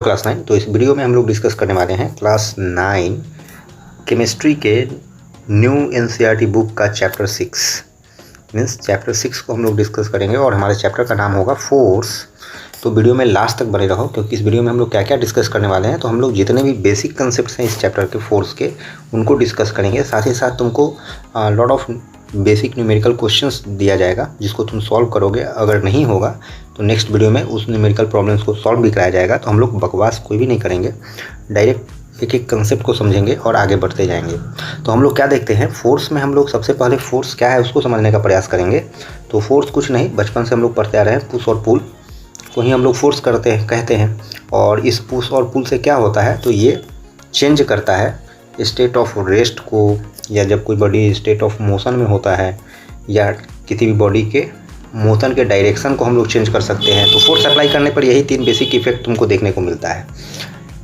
Class 9। तो इस video में हम लोग डिस्कस करने वाले हैं क्लास 9 केमिस्ट्री के न्यू एनसीईआरटी बुक का चैप्टर 6 मीन्स चैप्टर 6 को हम लोग डिस्कस करेंगे और हमारे चैप्टर का नाम होगा फोर्स। तो वीडियो में लास्ट तक बने रहो क्योंकि इस वीडियो में हम लोग क्या क्या डिस्कस करने वाले हैं। तो हम लोग जितने भी बेसिक कंसेप्ट्स हैं इस चैप्टर के फोर्स के उनको डिस्कस करेंगे। साथ ही साथ तुमको lot of basic numerical questions दिया जाएगा जिसको तुम सॉल्व करोगे। अगर नहीं होगा तो नेक्स्ट वीडियो में उस न्यूमेरिकल प्रॉब्लम्स को सॉल्व भी कराया जाएगा। तो हम लोग बकवास कोई भी नहीं करेंगे, डायरेक्ट एक एक कंसेप्ट को समझेंगे और आगे बढ़ते जाएंगे। तो हम लोग क्या देखते हैं, फोर्स में हम लोग सबसे पहले फोर्स क्या है उसको समझने का प्रयास करेंगे। तो फोर्स कुछ नहीं, बचपन से हम लोग पढ़ते आ रहे हैं, पुश और पुल को ही हम लोग फोर्स कहते हैं। और इस पुश और पुल से क्या होता है, तो ये चेंज करता है स्टेट ऑफ रेस्ट को, या जब कोई बॉडी स्टेट ऑफ मोशन में होता है या किसी भी बॉडी के मोशन के डायरेक्शन को हम लोग चेंज कर सकते हैं। तो फोर्स अप्लाई करने पर यही 3 बेसिक इफेक्ट तुमको देखने को मिलता है।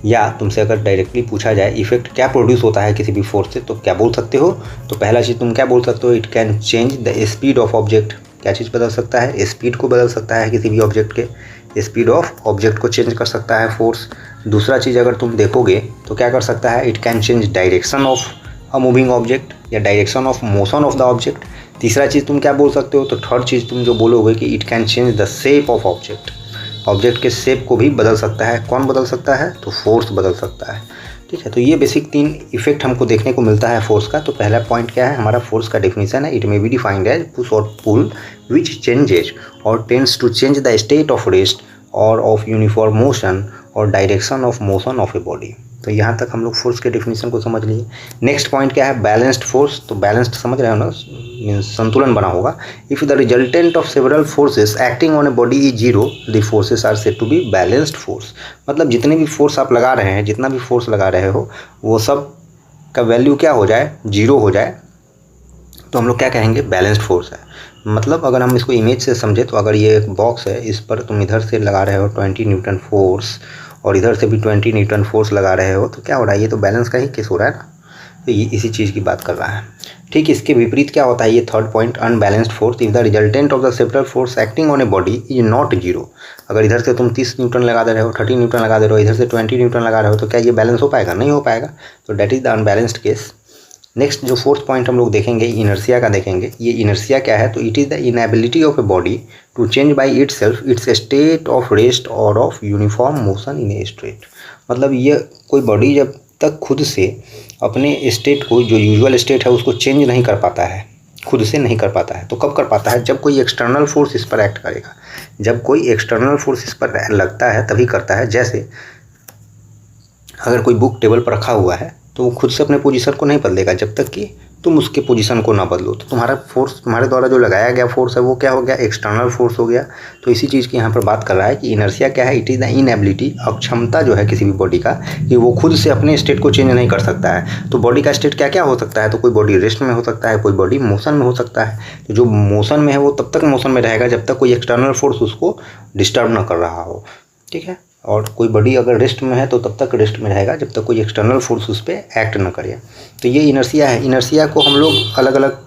या तुमसे अगर डायरेक्टली पूछा जाए इफेक्ट क्या प्रोड्यूस होता है किसी भी फोर्स से, तो क्या बोल सकते हो, तो पहला चीज़ तुम क्या बोल सकते हो, it can change the speed of object. क्या चीज़ बदल सकता है, स्पीड को बदल सकता है, किसी भी ऑब्जेक्ट के स्पीड ऑफ ऑब्जेक्ट को चेंज कर सकता है फोर्स। दूसरा चीज़ अगर तुम देखोगे तो क्या कर सकता है, it can change direction of a moving object या direction of motion of the object. तीसरा चीज़ तुम क्या बोल सकते हो, तो थर्ड चीज़ तुम जो बोलोगे कि it can change the shape of object. Object के शेप को भी बदल सकता है। कौन बदल सकता है, तो फोर्स बदल सकता है। ठीक है, तो ये बेसिक 3 इफेक्ट हमको देखने को मिलता है फोर्स का। तो पहला पॉइंट क्या है, हमारा फोर्स का डेफिनेशन है, it may be defined as push और पुल विच चेंजेज और tends to change the state of rest और ऑफ यूनिफॉर्म मोशन और direction of motion of a body. तो यहाँ तक हम लोग फोर्स के डेफिनेशन को समझ लिए। नेक्स्ट पॉइंट क्या है, बैलेंस्ड फोर्स। तो बैलेंस्ड समझ रहे हो ना, मीन्स संतुलन बना होगा। If the resultant of several forces acting on a body is zero, the forces are said to be balanced force. मतलब जितने भी फोर्स आप लगा रहे हैं, जितना भी फोर्स लगा रहे हो, वो सब का वैल्यू क्या हो जाए, जीरो हो जाए, तो हम लोग क्या कहेंगे, बैलेंस्ड फोर्स है। मतलब अगर हम इसको इमेज से समझे तो अगर ये एक बॉक्स है, इस पर तुम इधर से लगा रहे हो 20 न्यूटन फोर्स और इधर से भी 20 न्यूटन फोर्स लगा रहे हो, तो क्या हो रहा है, ये तो बैलेंस का ही केस हो रहा है ना। तो ये इसी चीज़ की बात कर रहा है। ठीक, इसके विपरीत क्या होता है, ये third point, unbalanced force. If the resultant of the several force acting on a body is not zero. अगर इधर से तुम 30 न्यूटन लगा दे रहे हो, 30 न्यूटन लगा दे रहे हो, इधर से 20 न्यूटन लगा रहे हो, तो क्या ये बैलेंस हो पाएगा, नहीं हो पाएगा। तो that is the unbalanced case. Next जो फोर्थ पॉइंट हम लोग देखेंगे, इनर्शिया का देखेंगे। ये इनर्शिया क्या है, तो it is the inability of a body to change by itself its state of rest और of uniform motion in a state. मतलब ये कोई बॉडी जब तक खुद से अपने स्टेट को, जो यूजुअल स्टेट है, उसको चेंज नहीं कर पाता है, खुद से नहीं कर पाता है, तो कब कर पाता है, जब कोई एक्सटर्नल फोर्स इस पर एक्ट करेगा। जब कोई एक्सटर्नल फोर्स इस पर लगता है तभी करता है। जैसे अगर कोई बुक टेबल पर रखा हुआ है तो वो खुद से अपने पोजीशन को नहीं बदलेगा जब तक कि तुम उसके पोजीशन को ना बदलो। तो तुम्हारा फोर्स, तुम्हारे द्वारा जो लगाया गया फोर्स है, वो क्या हो गया, एक्सटर्नल फोर्स हो गया। तो इसी चीज़ की यहाँ पर बात कर रहा है कि इनर्शिया क्या है, इट इज़ द इनएबिलिटी, अक्षमता जो है किसी भी बॉडी का कि वो खुद से अपने स्टेट को चेंज नहीं कर सकता है। तो बॉडी का स्टेट क्या क्या हो सकता है, तो कोई बॉडी रेस्ट में हो सकता है, कोई बॉडी मोशन में हो सकता है। तो जो मोशन में है वो तब तक मोशन में रहेगा जब तक कोई एक्सटर्नल फोर्स उसको डिस्टर्ब ना कर रहा हो। ठीक है, और कोई बॉडी अगर रेस्ट में है तो तब तक रेस्ट में रहेगा जब तक कोई एक्सटर्नल फोर्स उस पर एक्ट ना करे। तो ये इनर्शिया है। इनर्शिया को हम लोग अलग अलग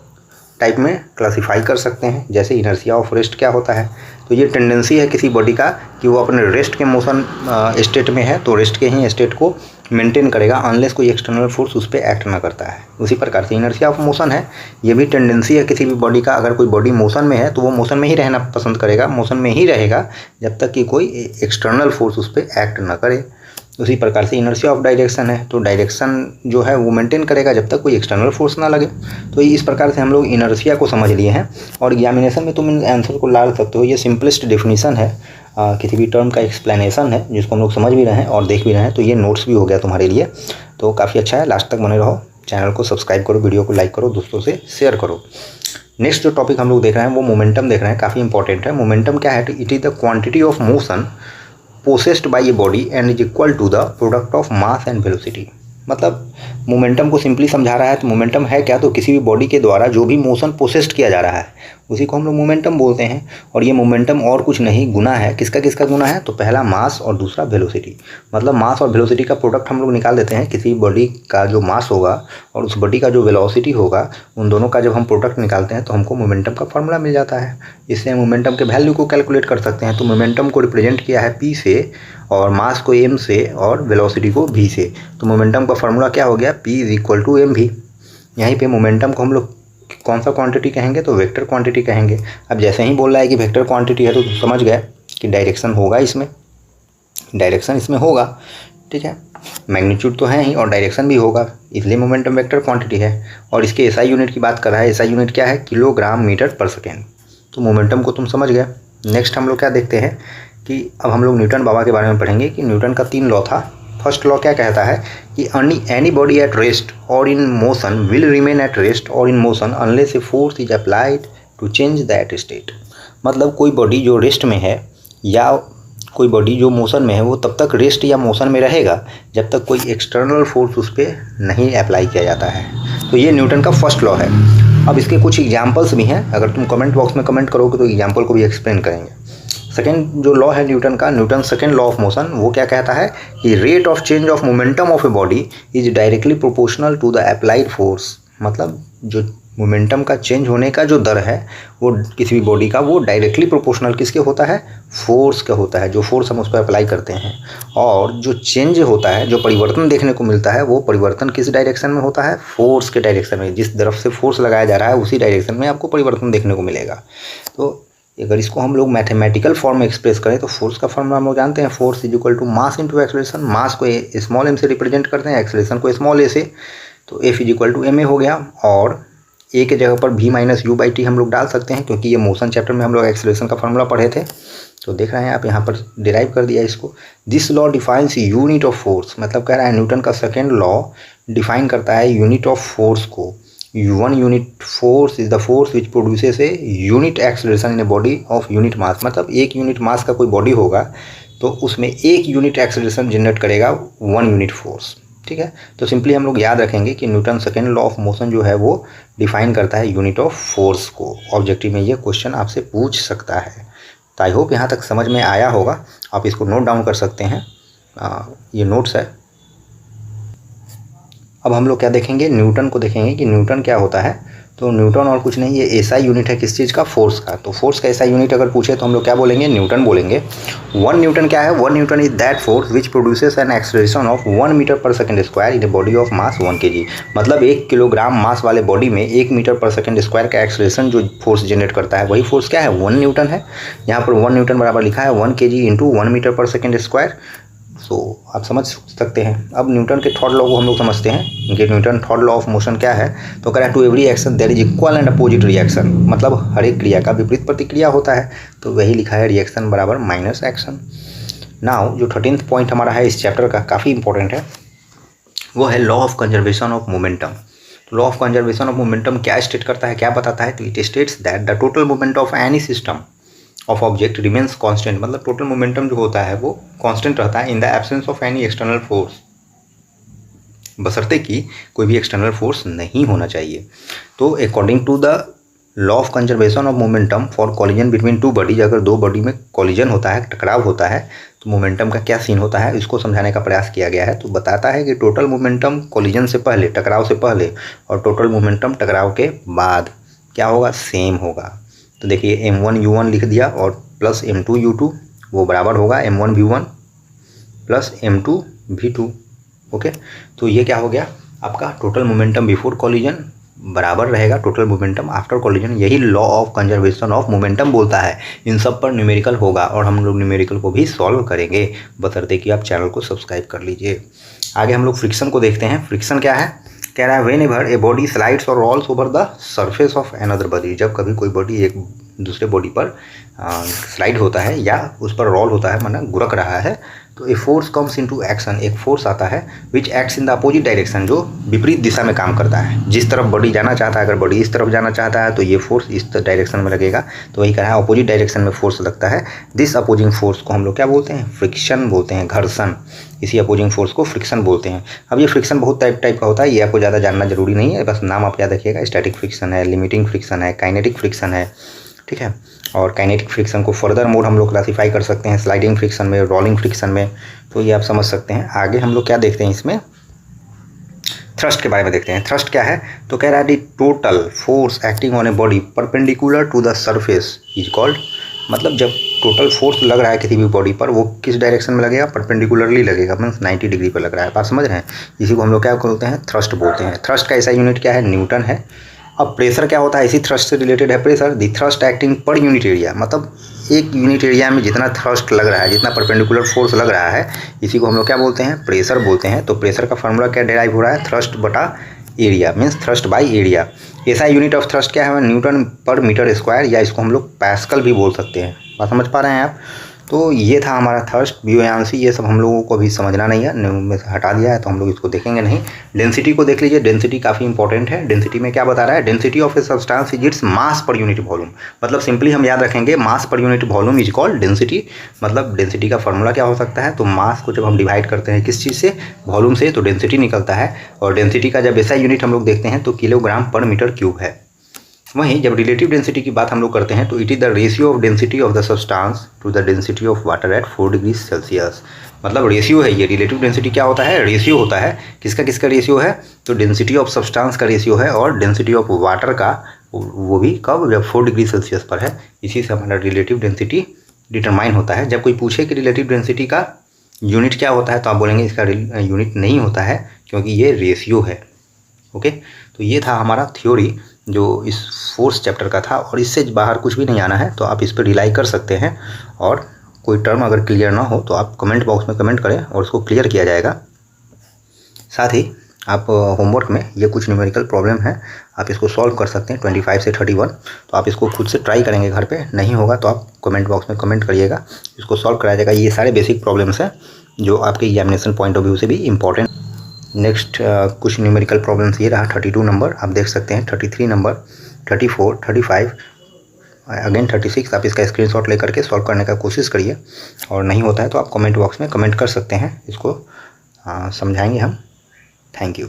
टाइप में क्लासीफाई कर सकते हैं। जैसे इनर्शिया ऑफ रेस्ट क्या होता है, तो ये टेंडेंसी है किसी बॉडी का कि वो अपने रेस्ट के मोशन स्टेट में है तो रेस्ट के ही स्टेट को मेंटेन करेगा अनलेस कोई एक्सटर्नल फोर्स उस पर एक्ट ना करता है। उसी प्रकार से इनर्शिया ऑफ मोशन है, ये भी टेंडेंसी है किसी भी बॉडी का। अगर कोई बॉडी मोशन में है तो वो मोशन में ही रहना पसंद करेगा, मोशन में ही रहेगा जब तक कि कोई एक्सटर्नल फोर्स उस पर एक्ट ना करे। उसी प्रकार से इनर्शिया ऑफ डायरेक्शन है, तो डायरेक्शन जो है वो मेंटेन करेगा जब तक कोई एक्सटर्नल फोर्स ना लगे। तो इस प्रकार से हम लोग इनर्शिया को समझ लिए हैं और एग्जामिनेशन में तुम इन आंसर को ला सकते हो। ये सिंपलेस्ट डेफिनेशन है, किसी भी टर्म का एक्सप्लेनेशन है जिसको हम लोग समझ भी रहे हैं और देख भी रहे हैं। तो ये नोट्स भी हो गया तुम्हारे लिए, तो काफ़ी अच्छा है। लास्ट तक बने रहो, चैनल को सब्सक्राइब करो, वीडियो को लाइक करो, दोस्तों से शेयर करो। नेक्स्ट जो टॉपिक हम लोग देख रहे हैं वो मोमेंटम देख रहे हैं, काफ़ी इंपॉर्टेंट है। मोमेंटम क्या है, it is the quantity of motion possessed by a body and is equal to the product of mass and velocity. मतलब मोमेंटम को सिंपली समझा रहा है। तो मोमेंटम है क्या, तो किसी भी बॉडी के द्वारा जो भी मोशन पोसेस्ड किया जा रहा है उसी को हम लोग मोमेंटम बोलते हैं। और ये मोमेंटम और कुछ नहीं, गुना है। किसका किसका गुना है? तो पहला मास और दूसरा वेलोसिटी। मतलब मास और वेलोसिटी का प्रोडक्ट हम लोग निकाल देते हैं। किसी बॉडी का जो मास होगा और उस बॉडी का जो वेलोसिटी होगा, उन दोनों का जब हम प्रोडक्ट निकालते हैं तो हमको मोमेंटम का फार्मूला मिल जाता है। इससे मोमेंटम के वैल्यू को कैलकुलेट कर सकते हैं। तो मोमेंटम को रिप्रेजेंट किया है P से, और मास को m से, और वेलोसिटी को v से। तो मोमेंटम का फार्मूला क्या हो गया? P = mv। यहीं पे मोमेंटम को हम लोग कौन सा क्वांटिटी कहेंगे? तो वेक्टर क्वांटिटी कहेंगे। अब जैसे ही बोल रहा है कि वेक्टर क्वांटिटी है तो समझ गए कि डायरेक्शन होगा इसमें, डायरेक्शन इसमें होगा, ठीक है। मैग्नीट्यूड तो है ही और डायरेक्शन भी होगा, इसलिए मोमेंटम वेक्टर क्वांटिटी है। और इसके एसआई यूनिट की बात कर रहा है। एसआई यूनिट क्या है? किलोग्राम मीटर पर सेकेंड। तो मोमेंटम को तुम समझ गए। नेक्स्ट हम लोग क्या देखते हैं कि अब हम लोग न्यूटन बाबा के बारे में पढ़ेंगे कि न्यूटन का 3 लॉ था। फर्स्ट लॉ क्या कहता है कि एनी बॉडी एट रेस्ट और in motion will remain at rest और in motion unless a force is applied to change that state. मतलब कोई बॉडी जो रेस्ट में है या कोई बॉडी जो मोशन में है वो तब तक रेस्ट या मोशन में रहेगा जब तक कोई एक्सटर्नल फोर्स उस पर नहीं अप्लाई किया जाता है। तो ये न्यूटन का फर्स्ट लॉ है। अब इसके कुछ एग्जाम्पल्स भी हैं, अगर तुम कमेंट बॉक्स में कमेंट करोगे तो एग्जाम्पल को भी एक्सप्लेन करेंगे। सेकेंड जो लॉ है न्यूटन का, Newton second law of motion, वो क्या कहता है कि rate of change of momentum of a body is directly proportional to the applied force. मतलब जो मोमेंटम का चेंज होने का जो दर है वो किसी भी बॉडी का, वो डायरेक्टली प्रोपोर्शनल किसके होता है? फोर्स का होता है, जो फोर्स हम उस पर अप्लाई करते हैं। और जो चेंज होता है, जो परिवर्तन देखने को मिलता है, वो परिवर्तन किस डायरेक्शन में होता है? फोर्स के डायरेक्शन में। जिस तरफ से फोर्स लगाया जा रहा है उसी डायरेक्शन में आपको परिवर्तन देखने को मिलेगा। तो अगर इसको हम लोग मैथमेटिकल फॉर्म में एक्सप्रेस करें तो फोर्स का फॉर्मूला हम लोग जानते हैं, फोर्स = मास इंटू एक्सेलरेशन। मास को स्मॉल m से रिप्रेजेंट करते हैं, एक्सेलरेशन को स्मॉल a से। तो F = ma हो गया। और a के जगह पर v - u/t हम लोग डाल सकते हैं, क्योंकि ये मोशन चैप्टर में हम लोग एक्सेलरेशन का फॉर्मूला पढ़े थे। तो देख रहे हैं आप, यहाँ पर डिराइव कर दिया इसको। This law defines unit of force. मतलब कह रहा है न्यूटन का सेकेंड लॉ डिफाइन करता है यूनिट ऑफ फोर्स को। 1 unit force is the force which produces a unit acceleration in a body of unit mass. मतलब 1 यूनिट मास का कोई बॉडी होगा तो उसमें 1 यूनिट एक्सेलरेशन जनरेट करेगा 1 यूनिट फोर्स, ठीक है। तो सिंपली हम लोग याद रखेंगे कि Newton second law of motion जो है वो डिफाइन करता है यूनिट ऑफ फोर्स को। ऑब्जेक्टिव में ये क्वेश्चन आपसे पूछ सकता है। तो आई होप यहाँ तक समझ में आया होगा। आप इसको नोट डाउन कर सकते हैं, ये नोट्स है। अब हम लोग क्या देखेंगे? न्यूटन को देखेंगे कि न्यूटन क्या होता है। तो न्यूटन और कुछ नहीं, ये एसआई यूनिट है किस चीज़ का? फोर्स का। तो फोर्स का एसआई यूनिट अगर पूछे तो हम लोग क्या बोलेंगे? न्यूटन बोलेंगे। 1 न्यूटन क्या है? 1 Newton is that force which produces an acceleration of 1 metre per second square in a body of mass 1 kg। मतलब 1 किलोग्राम मास वाले बॉडी में 1 मीटर पर सेकंड स्क्वायर का एक्सेलरेशन जो फोर्स जनरेट करता है वही फोर्स क्या है? 1 न्यूटन है। यहाँ पर 1 न्यूटन बराबर लिखा है 1 kg × 1 metre per second square. सो आप समझ सकते हैं। अब न्यूटन के थर्ड लॉ को हम लोग समझते हैं कि Newton third law of motion क्या है। तो कह रहा है to every action there is equal and opposite reaction. मतलब हर एक क्रिया का विपरीत प्रतिक्रिया होता है। तो वही लिखा है रिएक्शन बराबर माइनस एक्शन। नाउ जो 13th पॉइंट हमारा है इस चैप्टर का, काफ़ी इंपॉर्टेंट है, वो है law of conservation of momentum. Law of conservation of momentum क्या स्टेट करता है, क्या बताता है? तो it states that the total moment of any system of object remains constant. मतलब टोटल मोमेंटम जो होता है वो कांस्टेंट रहता है in the absence of any external force, बशर्ते कि कोई भी एक्सटर्नल फोर्स नहीं होना चाहिए। तो according to the law of conservation of momentum for collision between 2 bodies, अगर 2 बॉडी में कॉलिजन होता है, टकराव होता है, तो मोमेंटम का क्या सीन होता है इसको समझाने का प्रयास किया गया है। तो बताता है कि टोटल मोमेंटम कॉलिजन से पहले, टकराव से पहले, और टोटल मोमेंटम टकराव के बाद क्या होगा? सेम होगा। तो देखिए m1 u1 लिख दिया और प्लस m2 u2, वो बराबर होगा m1 v1 plus m2 v2। Okay, तो ये क्या हो गया आपका? टोटल मोमेंटम बिफोर कॉलिजन बराबर रहेगा टोटल मोमेंटम आफ्टर कॉलिजन। यही law of conservation of momentum बोलता है। इन सब पर न्यूमेरिकल होगा और हम लोग न्यूमेरिकल को भी सॉल्व करेंगे, बशर्ते कि आप चैनल को सब्सक्राइब कर लीजिए। आगे हम लोग फ्रिक्शन को देखते हैं। फ्रिक्शन क्या है? कह रहा है whenever a body slides और rolls over the surface of another body. जब कभी कोई बॉडी एक दूसरे बॉडी पर स्लाइड होता है या उस पर रोल होता है, माना गुरक रहा है, तो a force comes into action, एक फोर्स आता है which acts in the opposite direction, जो विपरीत दिशा में काम करता है। जिस तरफ बॉडी जाना चाहता है, अगर बॉडी इस तरफ जाना चाहता है तो ये फोर्स इस डायरेक्शन में लगेगा, तो वही कह रहा है अपोजिट डायरेक्शन में फोर्स लगता है। दिस अपोजिंग फोर्स को हम लोग क्या बोलते हैं? फ्रिक्शन बोलते हैं, घर्षण। इसी अपोजिंग फोर्स को फ्रिक्शन बोलते हैं। अब ये फ्रिक्शन बहुत टाइप का होता है, ये आपको ज़्यादा जानना जरूरी नहीं है, बस नाम आप याद रखिएगा। स्टैटिक फ्रिक्शन है, लिमिटिंग फ्रिक्शन है, काइनेटिक फ्रिक्शन है, ठीक है। और काइनेटिक फ्रिक्शन को फर्दर मोड हम लोग क्लासीफाई कर सकते हैं स्लाइडिंग फ्रिक्शन में, रोलिंग फ्रिक्शन में, तो ये आप समझ सकते हैं। आगे हम लोग क्या देखते हैं इसमें, थ्रस्ट के बारे में देखते हैं। थ्रस्ट क्या है? तो कह रहा है the total force acting on a body perpendicular to the surface is called, मतलब जब टोटल फोर्स लग रहा है किसी भी बॉडी पर, वो किस डायरेक्शन में लगेगा? परपेंडिकुलरली लगेगा, मीन्स 90 डिग्री पर लग रहा है। बात समझ रहे हैं? इसी को हम लोग क्या बोलते हैं? थ्रस्ट बोलते हैं। थ्रस्ट का ऐसा यूनिट क्या है? न्यूटन है। अब प्रेशर क्या होता है? इसी थ्रस्ट से रिलेटेड है pressure. The thrust acting per unit area, मतलब एक यूनिट एरिया में जितना थ्रस्ट लग रहा है, जितना परपेंडिकुलर फोर्स लग रहा है, इसी को हम लोग क्या बोलते हैं? प्रेशर बोलते हैं। तो प्रेशर का फार्मूला क्या डिराइव हो रहा है? थ्रस्ट बटा area, means thrust by area. ऐसा यूनिट ऑफ थ्रस्ट क्या है? न्यूटन पर मीटर स्क्वायर, या इसको हम लोग पैस्कल भी बोल सकते हैं। बात समझ पा रहे हैं आप? तो ये था हमारा थ्रस्ट, बुयांसी, ये सब हम लोगों को अभी समझना नहीं है, में से हटा दिया है, तो हम लोग इसको देखेंगे नहीं। डेंसिटी को देख लीजिए, डेंसिटी काफ़ी इंपॉर्टेंट है। डेंसिटी में क्या बता रहा है? Density of a substance is its mass per unit volume, मतलब सिंपली हम याद रखेंगे mass per unit volume is called density. मतलब डेंसिटी का फॉर्मूला क्या हो सकता है? तो मास को जब हम डिवाइड करते हैं किस चीज़ से? वॉल्यूम से, तो डेंसिटी निकलता है। और डेंसिटी का जब ऐसा यूनिट हम लोग देखते हैं तो किलोग्राम पर मीटर क्यूब है। वहीं जब रिलेटिव डेंसिटी की बात हम लोग करते हैं तो it is the ratio of density of the substance to the density of water at 4 degree Celsius. मतलब रेशियो है ये। रिलेटिव डेंसिटी क्या होता है? रेशियो होता है। किसका किसका रेशियो है? तो डेंसिटी ऑफ सब्सटेंस का रेशियो है, और डेंसिटी ऑफ वाटर का, वो भी कब? जब 4 डिग्री सेल्सियस पर है। इसी से हमारा रिलेटिव डेंसिटी डिटरमाइन होता है। जब कोई पूछे कि रिलेटिव डेंसिटी का यूनिट क्या होता है, तो आप बोलेंगे इसका यूनिट नहीं होता है, क्योंकि ये रेशियो है। ओके, तो ये था हमारा थ्योरी जो इस फोर्स चैप्टर का था, और इससे बाहर कुछ भी नहीं आना है, तो आप इस पर रिलाई कर सकते हैं। और कोई टर्म अगर क्लियर ना हो तो आप कमेंट बॉक्स में कमेंट करें और उसको क्लियर किया जाएगा। साथ ही आप होमवर्क में ये कुछ न्यूमेरिकल प्रॉब्लम है, आप इसको सॉल्व कर सकते हैं 25 से 31। तो आप इसको खुद से ट्राई करेंगे घर पे, नहीं होगा तो आप कमेंट बॉक्स में कमेंट करिएगा, इसको सॉल्व कराया जाएगा। ये सारे बेसिक प्रॉब्लम्स हैं जो आपके एग्जामिनेशन पॉइंट ऑफ व्यू से भी इंपॉर्टेंट। नेक्स्ट कुछ न्यूमेरिकल प्रॉब्लम्स ये रहा 32 नंबर, आप देख सकते हैं 33 नंबर, 34, 35, अगेन 36। आप इसका स्क्रीनशॉट लेकर के सॉल्व करने का कोशिश करिए, और नहीं होता है तो आप कमेंट बॉक्स में कमेंट कर सकते हैं, इसको समझाएंगे हम। Thank you.